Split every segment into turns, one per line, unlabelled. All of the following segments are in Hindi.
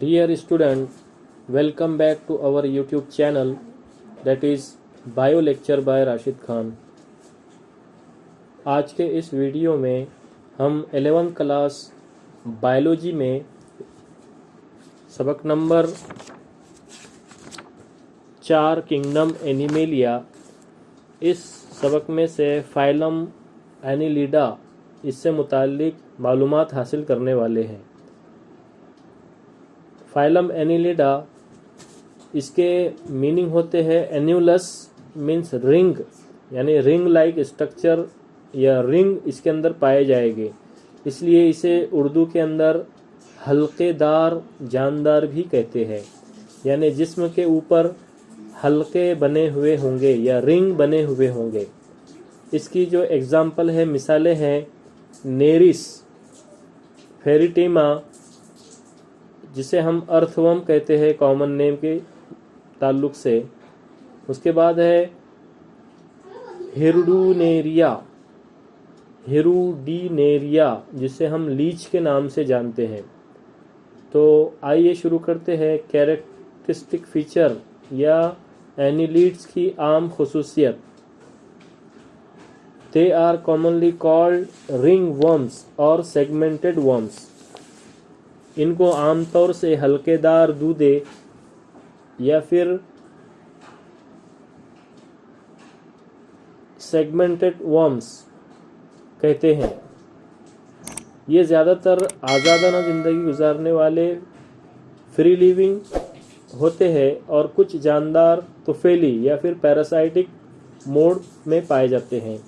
Dear student, welcome back to our YouTube channel, that is Bio Lecture by Rashid Khan. आज के इस वीडियो में हम 11th क्लास बायोलॉजी में सबक नंबर 4 किंगडम एनिमेलिया, इस सबक में से फाइलम एनिलिडा, इससे मुताल्लिक मालूमात हासिल करने वाले हैं। फाइलम एनिलिडा, इसके मीनिंग होते हैं एन्यूलस मीन्स रिंग, यानी रिंग लाइक स्ट्रक्चर या रिंग इसके अंदर पाए जाएंगे, इसलिए इसे उर्दू के अंदर हल्केदार जानदार भी कहते हैं। यानी जिस्म के ऊपर हल्के बने हुए होंगे या रिंग बने हुए होंगे। इसकी जो एग्जाम्पल है, मिसालें हैं नेरिस, फेरिटीमा, जिसे हम अर्थवर्म कहते हैं कॉमन नेम के ताल्लुक से। उसके बाद है हिरुडीनेरिया, जिसे हम लीच के नाम से जानते हैं। तो आइए शुरू करते हैं कैरेक्टरिस्टिक फीचर या एनिलिड्स की आम खुसूसियत। They are commonly called ring worms और सेगमेंटेड वर्म्स। इनको आमतौर से हल्केदार दूधे या फिर सेगमेंटेड वर्म्स कहते हैं। ये ज़्यादातर आज़ादाना ज़िंदगी गुजारने वाले फ्री लिविंग होते हैं और कुछ जानदार तुफैली या फिर पैरासाइटिक मोड में पाए जाते हैं।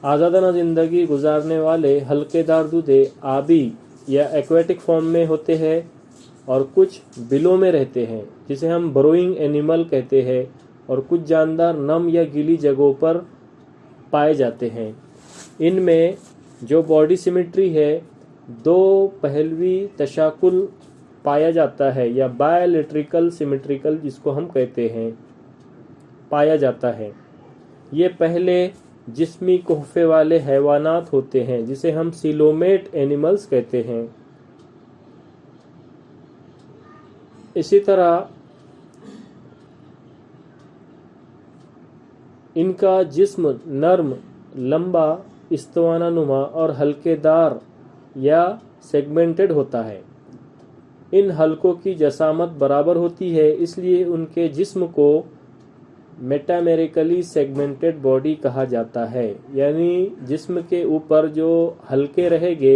आज़ादाना ज़िंदगी गुजारने वाले हल्केदार दूधे आबी या एक्वेटिक फॉर्म में होते हैं और कुछ बिलों में रहते हैं, जिसे हम बरोइंग एनिमल कहते हैं, और कुछ जानदार नम या गीली जगहों पर पाए जाते हैं। इनमें जो बॉडी सिमेट्री है, दो पहलवी तशाकुल पाया जाता है या बायलैटरल सिमेट्रिकल जिसको हम कहते हैं, पाया जाता है। ये पहले जिस्मी कोहफे वाले हैवानात होते हैं, जिसे हम सिलोमेट एनिमल्स कहते हैं। इसी तरह इनका जिस्म नर्म, लंबा, इस्तवानानुमा और हल्केदार या सेगमेंटेड होता है। इन हलकों की जसामत बराबर होती है, इसलिए उनके जिस्म को मेटामेरिकली सेगमेंटेड बॉडी कहा जाता है। यानी जिस्म के ऊपर जो हल्के रहेंगे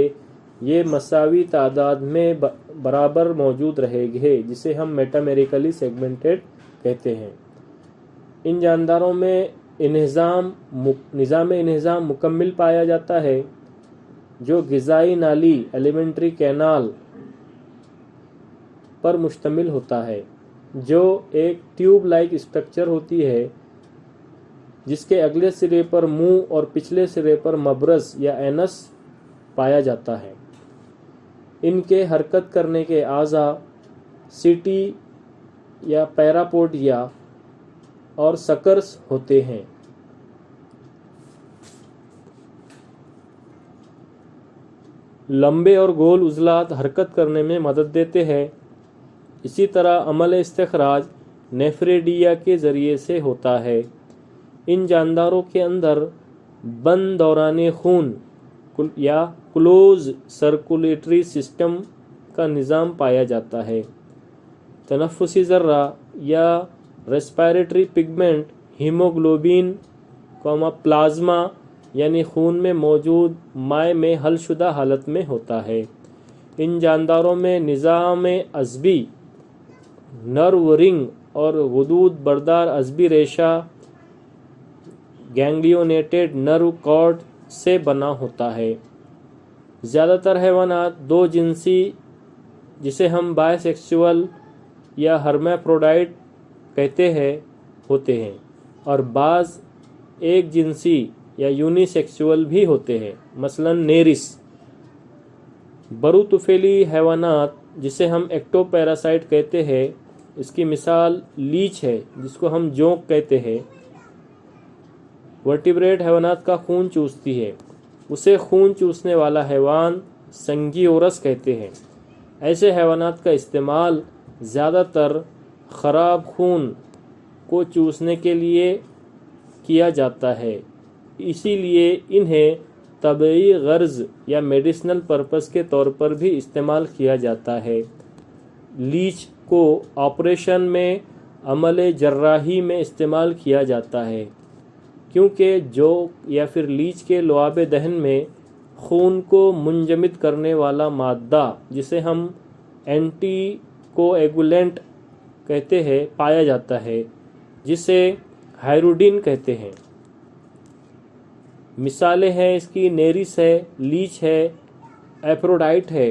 ये मसावी तादाद में बराबर मौजूद रहेंगे, जिसे हम मेटामेरिकली सेगमेंटेड कहते हैं। इन जानदारों में निज़ाम इन्हिज़ाम मुकम्मिल पाया जाता है, जो ग़िज़ाई नाली एलिमेंट्री कैनाल पर मुश्तमिल होता है, जो एक ट्यूब लाइक स्ट्रक्चर होती है, जिसके अगले सिरे पर मुंह और पिछले सिरे पर मबरस या एनस पाया जाता है। इनके हरकत करने के आज़ा सीटी या पैरापोडिया और सकर्स होते हैं। लंबे और गोल उज़लात हरकत करने में मदद देते हैं। इसी तरह अमल इस्तिखराज नेफ्रेडिया के ज़रिए से होता है। इन जानदारों के अंदर बंद दौरान खून या क्लोज सर्कुलेटरी सिस्टम का निज़ाम पाया जाता है। तनफ़ुसी ज़र्रा या रेस्पिरेटरी पिगमेंट हीमोग्लोबिन, प्लाज्मा यानी खून में मौजूद माए में हलशुदा हालत में होता है। इन जानदारों में निज़ाम अज़बी, नर्व रिंग और गुदूद बरदार अज़बी रेशा गैंग्लियोनेटेड नर्व कॉर्ड से बना होता है। ज़्यादातर हैवानात दो जिनसी, जिसे हम बायसेक्सुअल या हर्माफ्रोडाइट कहते हैं, होते हैं, और बाज़ एक जिनसी या यूनिसेक्सुअल भी होते हैं, मसलन नेरिस। बरुतुफेली हैवानात, जिसे हम एक्टोपैरासाइट कहते हैं, इसकी मिसाल लीच है, जिसको हम जोंक कहते हैं। वर्टिब्रेट हैवानात का खून चूसती है, उसे खून चूसने वाला हैवान संगियोरस कहते हैं। ऐसे हैवानात का इस्तेमाल ज़्यादातर ख़राब खून को चूसने के लिए किया जाता है, इसीलिए इन्हें तबई गर्ज या मेडिसिनल पर्पस के तौर पर भी इस्तेमाल किया जाता है। लीच को ऑपरेशन में अमले जर्राही में इस्तेमाल किया जाता है, क्योंकि जो या फिर लीच के लुआब दहन में खून को मुंजमद करने वाला मादा, जिसे हम एंटी कोएगुलेंट कहते हैं, पाया जाता है, जिसे हाइरुडिन कहते हैं। मिसालें हैं इसकी नेरिस है, लीच है, एप्रोडाइट है।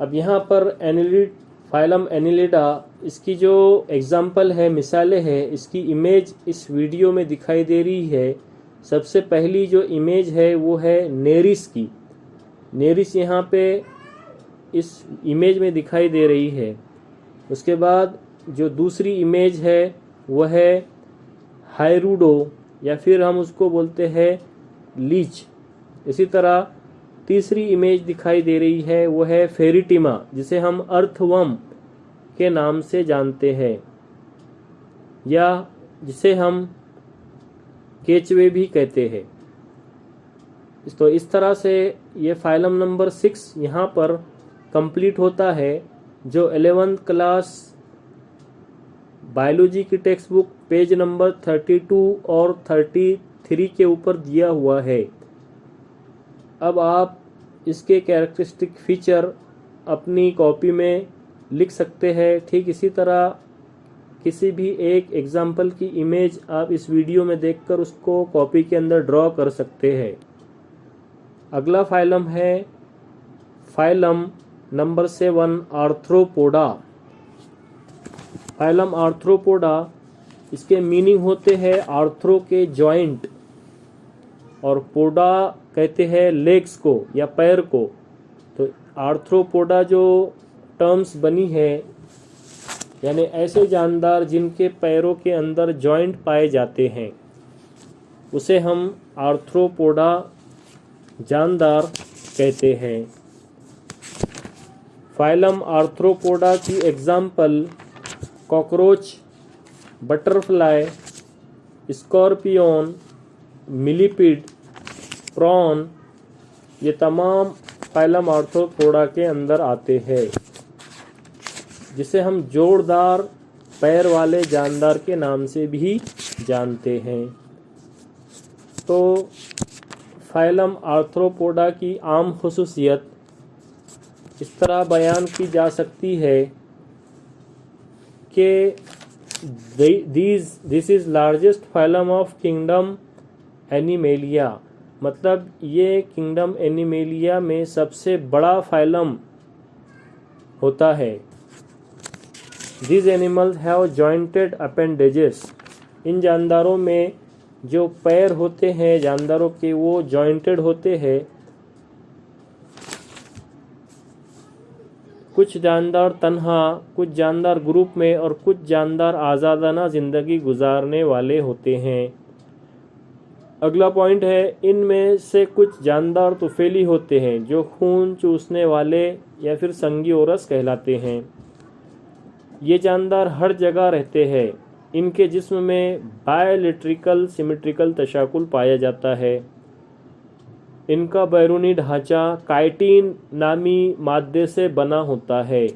अब यहाँ पर एनिलिड, फाइलम एनिलिडा, इसकी जो एग्जाम्पल है, मिसालें हैं, इसकी इमेज इस वीडियो में दिखाई दे रही है। सबसे पहली जो इमेज है वो है नेरिस की। नेरिस यहाँ पे इस इमेज में दिखाई दे रही है। उसके बाद जो दूसरी इमेज है वह है हाइरुडो, या फिर हम उसको बोलते हैं लीच। इसी तरह तीसरी इमेज दिखाई दे रही है वो है फेरिटिमा, जिसे हम अर्थवर्म के नाम से जानते हैं, या जिसे हम केचवे भी कहते हैं। तो इस तरह से ये फाइलम नंबर 6 यहाँ पर कंप्लीट होता है, जो 11th क्लास बायोलॉजी की टेक्स्ट बुक पेज नंबर 32 और 33 के ऊपर दिया हुआ है। अब आप इसके कैरेक्टरिस्टिक फीचर अपनी कॉपी में लिख सकते हैं। ठीक इसी तरह किसी भी एक एग्जाम्पल की इमेज आप इस वीडियो में देखकर उसको कॉपी के अंदर ड्रॉ कर सकते हैं। अगला फाइलम है phylum number 7 arthropoda. Phylum arthropoda, इसके मीनिंग होते हैं आर्थ्रो के जॉइंट, और पोडा कहते हैं लेग्स को या पैर को। तो आर्थ्रोपोडा जो टर्म्स बनी है, यानी ऐसे जानदार जिनके पैरों के अंदर जॉइंट पाए जाते हैं, उसे हम आर्थ्रोपोडा जानदार कहते हैं। फाइलम आर्थ्रोपोडा की example cockroach, butterfly, scorpion, millipede, prawn, ये तमाम फाइलम आर्थ्रोपोडा के अंदर आते हैं, जिसे हम जोरदार पैर वाले जानदार के नाम से भी जानते हैं। तो फाइलम आर्थ्रोपोडा की आम खुसूसियत इस तरह बयान की जा सकती है कि this is largest phylum of kingdom animalia, मतलब ये किंगडम एनिमेलिया में सबसे बड़ा फाइलम होता है। These animals have jointed appendages. इन जानदारों में जो पैर होते हैं जानदारों के, वो जॉइंटेड होते हैं। कुछ जानदार तन्हा, कुछ जानदार ग्रुप में, और कुछ जानदार आज़ादाना ज़िंदगी गुजारने वाले होते हैं। अगला पॉइंट है, इनमें से कुछ जानदार तुफैली होते हैं जो खून चूसने वाले या फिर संगी औरस कहलाते हैं। ये जानदार हर जगह रहते हैं। इनके जिस्म में बायोलिट्रिकल सिमेट्रिकल तशाकुल पाया जाता है। इनका बैरूनी ढांचा काइटिन नामी मादे से बना होता है।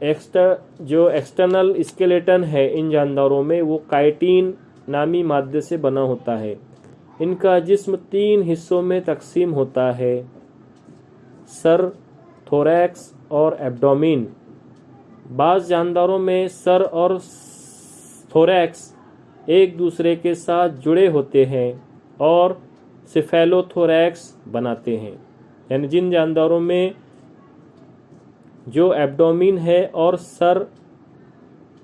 जो एक्सटर्नल स्केलेटन है इन जानदारों में, वो काइटिन नामी मादे से बना होता है। इनका जिस्म 3 हिस्सों में तकसीम होता है, सर, थोरैक्स और एब्डोमिन। बाज़ जानदारों में सर और थोरैक्स एक दूसरे के साथ जुड़े होते हैं और सिफेलोथोरैक्स बनाते हैं। यानी जिन जानदारों में जो एब्डोमिन है और सर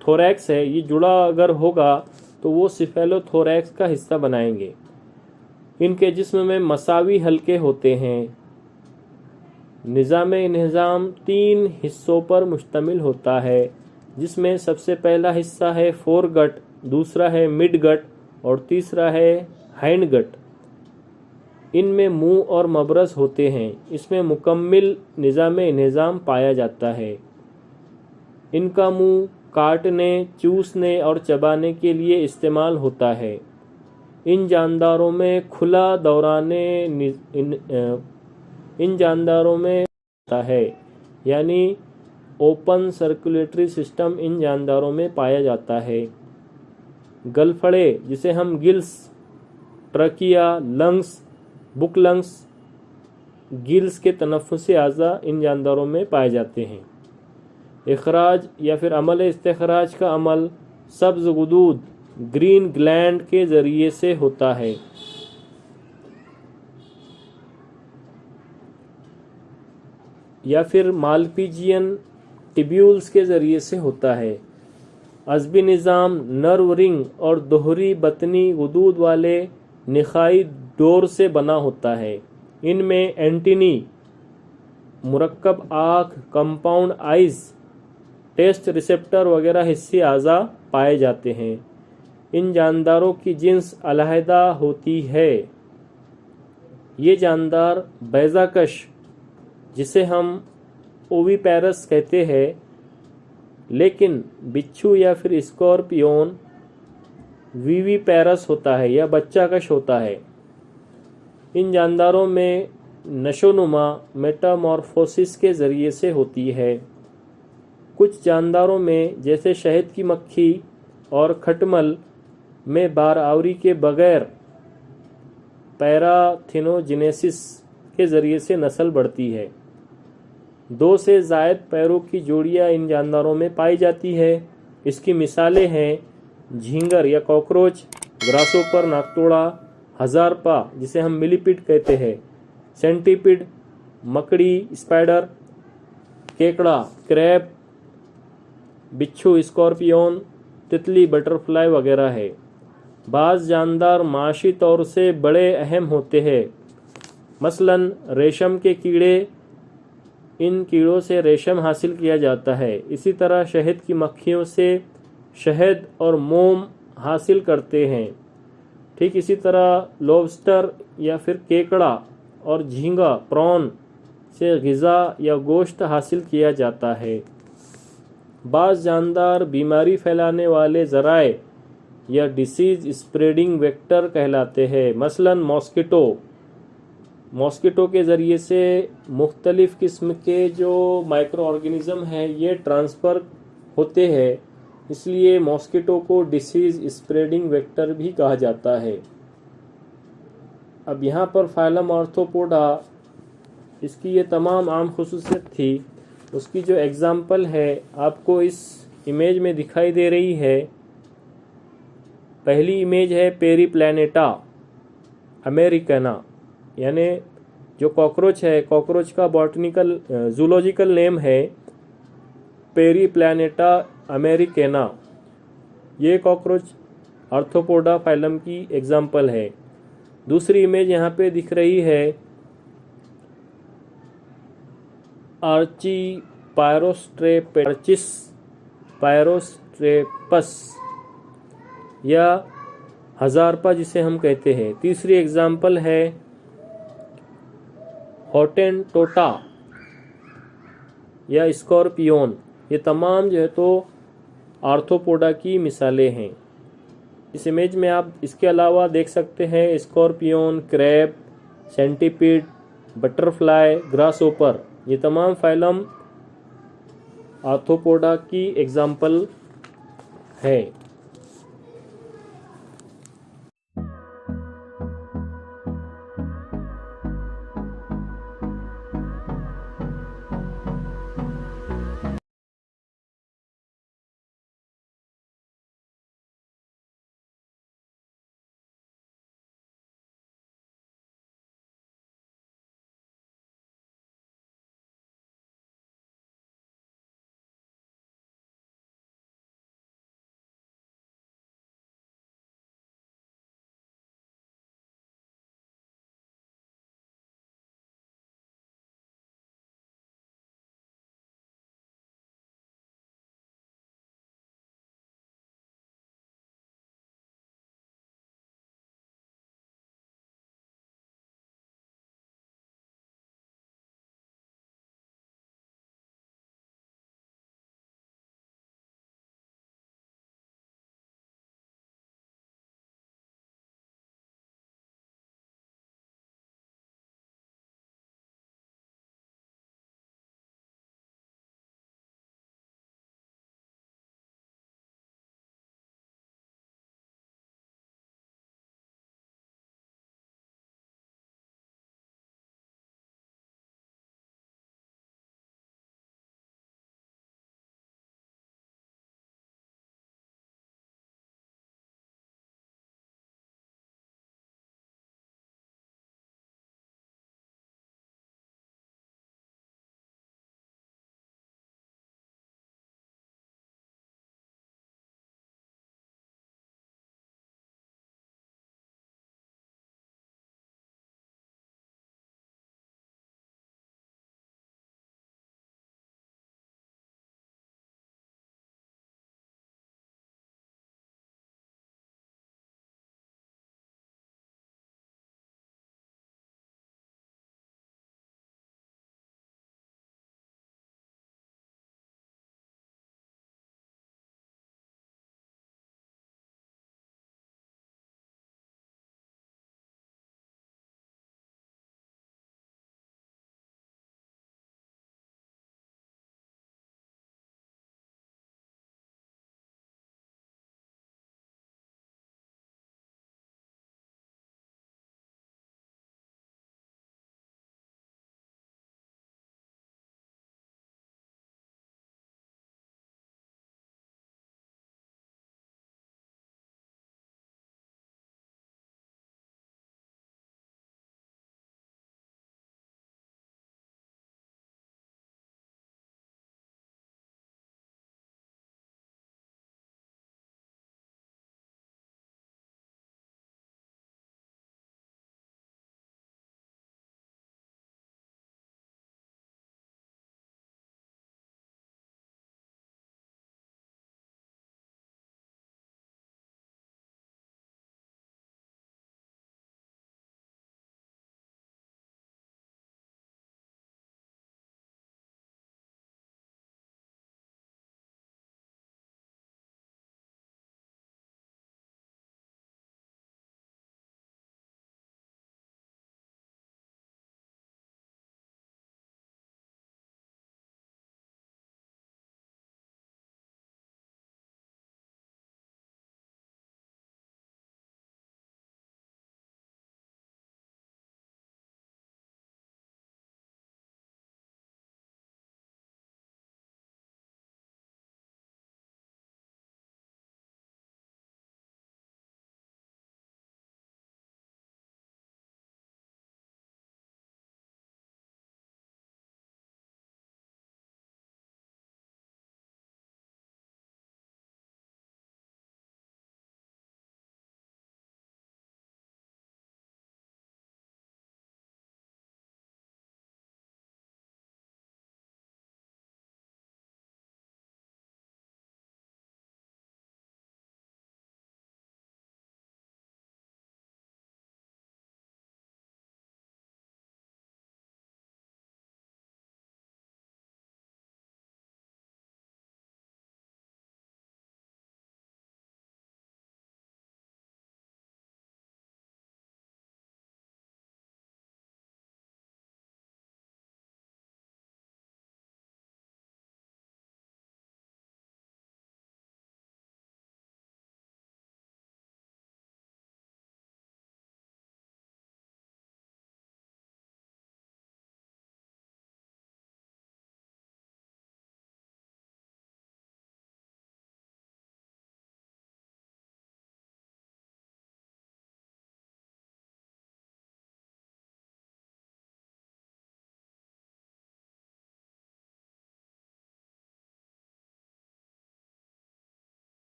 थोरैक्स है, ये जुड़ा अगर होगा तो वो सिफेलोथोरैक्स का हिस्सा बनाएंगे। इनके जिस्म में मसावी हल्के होते हैं। निज़ाम 3 हिस्सों पर मुश्तमिल होता है, जिसमें सबसे पहला हिस्सा है फोरगट, दूसरा है मिडगट और तीसरा है हाइंडगट। इनमें मुंह और मबरस होते हैं। इसमें मुकम्मिल निज़ाम पाया जाता है। इनका मुंह काटने, चूसने और चबाने के लिए इस्तेमाल होता है। इन जानदारों में खुला दौराने इन जानदारों में होता है, यानी ओपन सर्कुलेटरी सिस्टम इन जानदारों में पाया जाता है। गलफड़े जिसे हम gills, trachea, lungs, book lungs, gills के तनफ़ुसी आज़ा इन जानदारों में पाए जाते हैं। इखराज या फिर अमल इस्तिखराज का अमल सब्ज़ गुदूद, ग्रीन ग्लैंड के ज़रिए से होता है। या फिर मालपीजियन टिब्यूल्स के ज़रिए से होता है। अज़बी निज़ाम नर्व रिंग और दोहरी बतनी गुदूद वाले निखाई डोर से बना होता है। इनमें एंटीनी, मुरक्कब आँख, कंपाउंड आइज़, टेस्ट रिसेप्टर वगैरह हिस्सी आज़ा पाए जाते हैं। इन जानदारों की जिन्स अलहदा होती है। ये जानदार बैज़ाकश, जिसे हम ओविपेरस कहते हैं, लेकिन बिच्छू या फिर स्कॉर्पियोन विविपेरस होता है या बच्चाकश होता है। इन जानदारों में नशोनुमा मेटामॉर्फोसिस के ज़रिए से होती है। कुछ जानदारों में जैसे शहद की मक्खी और खटमल में बारआवरी के बगैर पैराथिनोजेनेसिस के ज़रिए से नस्ल बढ़ती है। 2 से ज़ायद पैरों की जोड़ियां इन जानदारों में पाई जाती है। इसकी मिसालें हैं झींगर या कॉकरोच, ग्रासोपर नाकतोड़ा, हज़ारपा जिसे हम मिलीपीड कहते हैं, सेंटीपीड, मकड़ी, स्पाइडर, केकड़ा, क्रैब, बिच्छू, स्कॉर्पियोन, तितली, बटरफ्लाई वगैरह है। बाज़ जानदार माशी तौर से बड़े अहम होते हैं, मसलन रेशम के कीड़े। इन कीड़ों से रेशम हासिल किया जाता है। इसी तरह शहद की मक्खियों से शहद और मोम हासिल करते हैं। ठीक इसी तरह लॉबस्टर या फिर केकड़ा और झींगा, प्रॉन से ग़िज़ा या गोश्त हासिल किया जाता है। बाज़ जानदार बीमारी फैलाने वाले ज़राए या डिसीज़ स्प्रेडिंग वेक्टर कहलाते हैं, मसलन मॉस्किटो के ज़रिए से मुख्तलिफ़ किस्म के जो माइक्रो ऑर्गेनिज़म हैं ये ट्रांसफ़र होते हैं, इसलिए मॉस्किटो को डिसीज़ स्प्रेडिंग वेक्टर भी कहा जाता है। अब यहाँ पर फाइलम आर्थ्रोपोडा, इसकी ये तमाम आम खुसूसियत थी। उसकी जो एग्ज़ाम्पल है आपको इस इमेज में दिखाई दे रही है। पहली इमेज है पेरीप्लैनेटा अमेरिकना, यानी जो कॉकरोच है, कॉकरोच का बॉटनिकल जूलॉजिकल नेम है पेरीप्लैनेटा अमेरिकना। ये कॉकरोच आर्थ्रोपोडा फाइलम की एग्जाम्पल है। दूसरी इमेज यहाँ पे दिख रही है पायरोस्ट्रेपस या हज़ारपा जिसे हम कहते हैं। तीसरी एग्जाम्पल है हॉटेनटोटा या स्कॉर्पियोन। ये तमाम जो है तो आर्थ्रोपोडा की मिसालें हैं। इस इमेज में आप इसके अलावा देख सकते हैं स्कॉर्पियोन, क्रैब, सेंटीपीड, बटरफ्लाई, ग्रासओपर। ये तमाम फाइलम आर्थ्रोपोडा की एग्जाम्पल है।